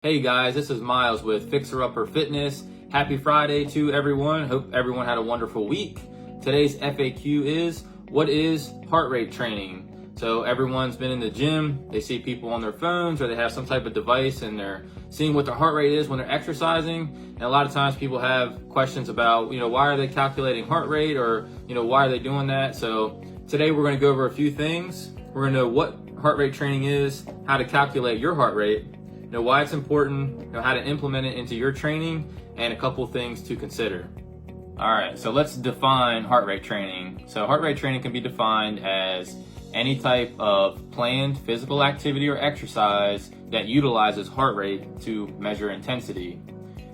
Hey guys, this is Miles with Fixer Upper Fitness. Happy Friday to everyone. Hope everyone had a wonderful week. Today's FAQ is, what is heart rate training? So everyone's been in the gym, they see people on their phones or they have some type of device and they're seeing what their heart rate is when they're exercising. And a lot of times people have questions about, why are they calculating heart rate or, why are they doing that? So today we're going to go over a few things. We're going to know what heart rate training is, how to calculate your heart rate, why it's important, how to implement it into your training, and a couple things to consider. All right, so let's define heart rate training. So heart rate training can be defined as any type of planned physical activity or exercise that utilizes heart rate to measure intensity.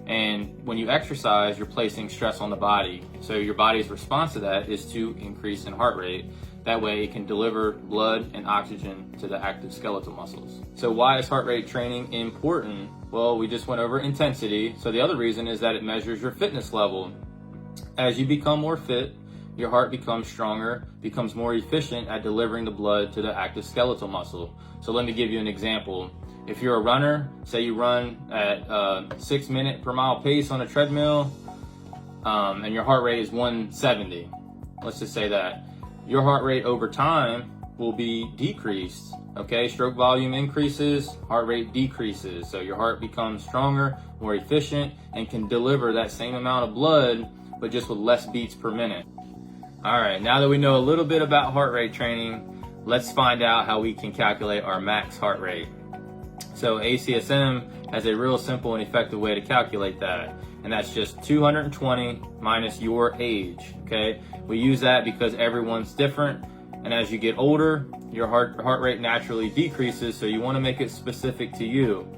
And when you exercise, you're placing stress on the body. So your body's response to that is to increase in heart rate. That way it can deliver blood and oxygen to the active skeletal muscles. So why is heart rate training important? Well, we just went over intensity. So the other reason is that it measures your fitness level. As you become more fit, your heart becomes stronger, becomes more efficient at delivering the blood to the active skeletal muscle. So let me give you an example. If you're a runner, say you run at 6 minute per mile pace on a treadmill, and your heart rate is 170. Let's just say that. Your heart rate over time will be decreased, okay? Stroke volume increases, heart rate decreases. So your heart becomes stronger, more efficient, and can deliver that same amount of blood, but just with less beats per minute. All right, now that we know a little bit about heart rate training, let's find out how we can calculate our max heart rate. So ACSM has a real simple and effective way to calculate that, and that's just 220 minus your age, okay? We use that because everyone's different, and as you get older, your heart rate naturally decreases, so you want to make it specific to you.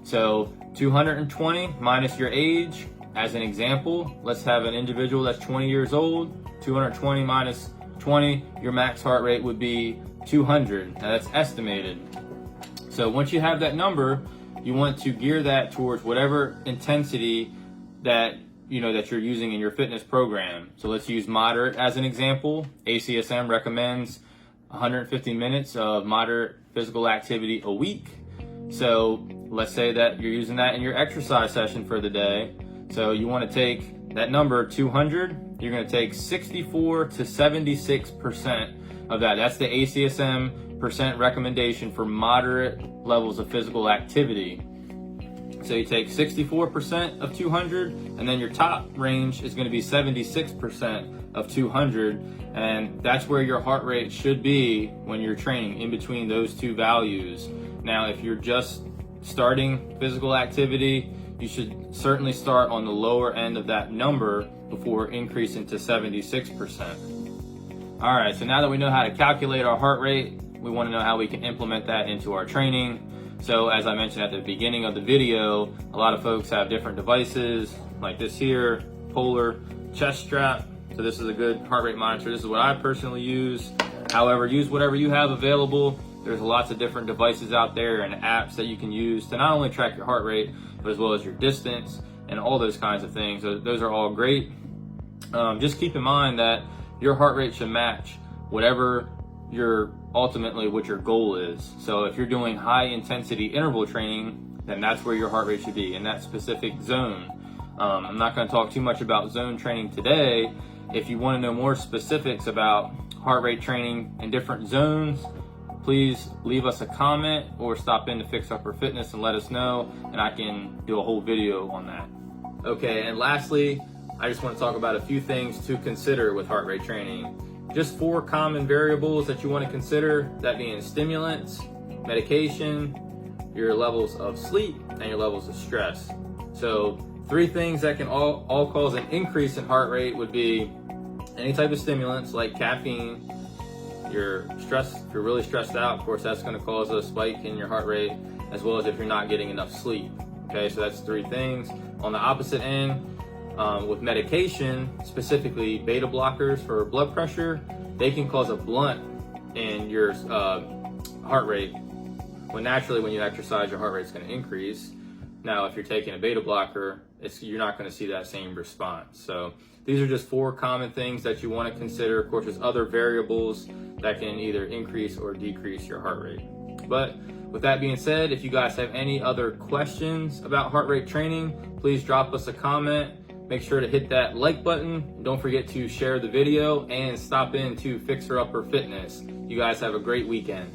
So 220 minus your age, as an example, let's have an individual that's 20 years old. 220 minus 20, your max heart rate would be 200. Now that's estimated. So once you have that number, you want to gear that towards whatever intensity that you're using in your fitness program. So let's use moderate as an example. ACSM recommends 150 minutes of moderate physical activity a week. So let's say that you're using that in your exercise session for the day. So you want to take that number 200, you're going to take 64 to 76% of that. That's the ACSM percent recommendation for moderate levels of physical activity. So you take 64% of 200, and then your top range is going to be 76% of 200, and that's where your heart rate should be when you're training, in between those two values. Now, if you're just starting physical activity, you should certainly start on the lower end of that number before increasing to 76%. All right, so now that we know how to calculate our heart rate, we want to know how we can implement that into our training. So as I mentioned at the beginning of the video, a lot of folks have different devices like this here, Polar chest strap. So this is a good heart rate monitor. This is what I personally use. However, use whatever you have available. There's lots of different devices out there and apps that you can use to not only track your heart rate, but as well as your distance and all those kinds of things. Those are all great. Just keep in mind that your heart rate should match whatever what your goal is. So if you're doing high intensity interval training, then that's where your heart rate should be, in that specific zone. I'm not going to talk too much about zone training today. If you want to know more specifics about heart rate training in different zones, please leave us a comment or stop in to Fixer Upper Fitness and let us know, and I can do a whole video on that. Okay, and lastly, I just want to talk about a few things to consider with heart rate training. Just 4 common variables that you want to consider, that being stimulants, medication, your levels of sleep, and your levels of stress. So 3 things that can all cause an increase in heart rate would be any type of stimulants like caffeine. You're stressed, if you're really stressed out, of course, that's going to cause a spike in your heart rate, as well as if you're not getting enough sleep. Okay, so that's 3 things. On the opposite end, with medication, specifically beta blockers for blood pressure, they can cause a blunt in your heart rate. When naturally, when you exercise, your heart rate is going to increase. Now, if you're taking a beta blocker, you're not going to see that same response. So these are just 4 common things that you want to consider. Of course, there's other variables that can either increase or decrease your heart rate. But with that being said, if you guys have any other questions about heart rate training, please drop us a comment. Make sure to hit that like button. Don't forget to share the video and stop in to Fixer Upper Fitness. You guys have a great weekend.